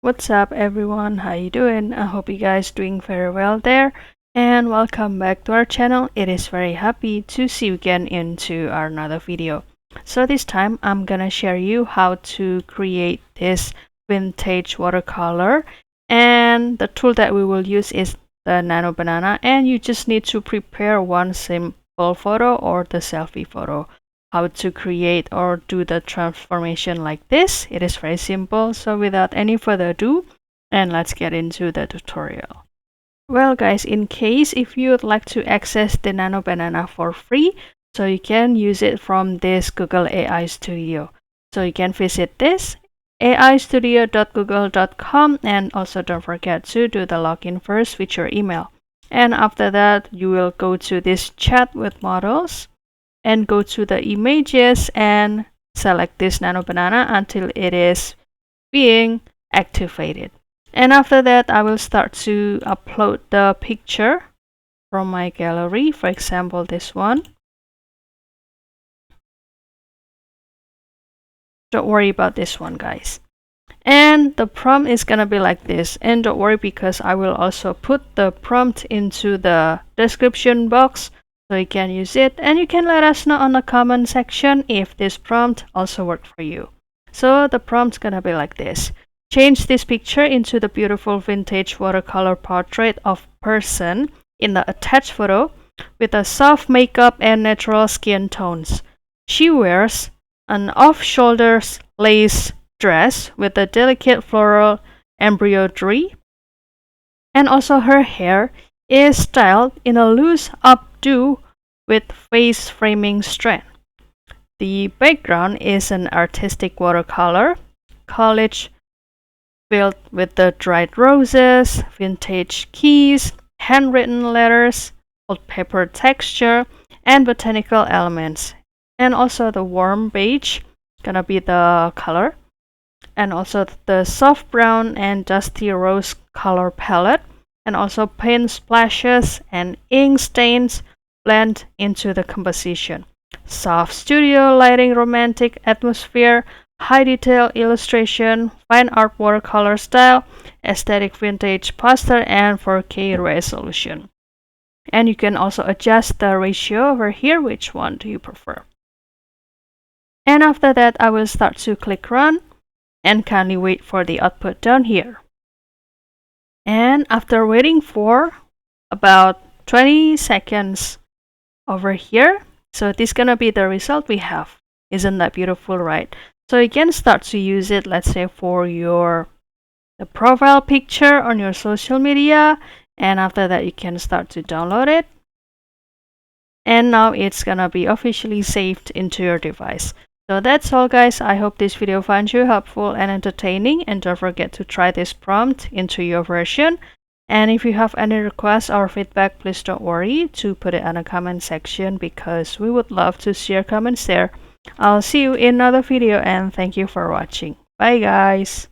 What's up everyone, how you doing? I hope you guys doing very well there, and welcome back to our channel. It is very happy to see you again into our another video. So this time I'm gonna share you how to create this vintage watercolor, and the tool that we will use is the Nano Banana, and you just need to prepare one simple photo or the selfie photo. How to create or do the transformation like this. It is very simple. So without any further ado, and let's get into the tutorial. Well guys, in case if you would like to access the Nano Banana for free, so you can use it from this Google AI Studio. So you can visit this aistudio.google.com, and also don't forget to do the login first with your email. And after that, you will go to this chat with models and go to the images and select this Nano Banana until it is being activated. And after that, I will start to upload the picture from my gallery, for example this one. Don't worry about this one, guys. And the prompt is gonna be like this, and don't worry because I will also put the prompt into the description box, so you can use it, and you can let us know on the comment section if this prompt also worked for you. So the prompt's gonna be like this. Change this picture into the beautiful vintage watercolor portrait of person in the attached photo with a soft makeup and natural skin tones. She wears an off-shoulders lace dress with a delicate floral embroidery, and also her hair is styled in a loose updo with face framing strand. The background is an artistic watercolor collage filled with the dried roses, vintage keys, handwritten letters, old paper texture, and botanical elements. And also the warm beige gonna be the color, and also the soft brown and dusty rose color palette, and also paint splashes and ink stains blend into the composition. Soft studio lighting, romantic atmosphere, high detail illustration, fine art watercolor style, aesthetic vintage poster, and 4K resolution. And you can also adjust the ratio over here, which one do you prefer. And after that, I will start to click run, and kindly wait for the output down here. And after waiting for about 20 seconds over here, so this is gonna be the result we have. Isn't that beautiful, right? So you can start to use it, let's say for the profile picture on your social media, and after that you can start to download it, and now it's gonna be officially saved into your device. So that's all guys, I hope this video finds you helpful and entertaining, and don't forget to try this prompt into your version. And if you have any requests or feedback, please don't worry to put it in the comment section, because we would love to see your comments there. I'll see you in another video, and thank you for watching. Bye guys!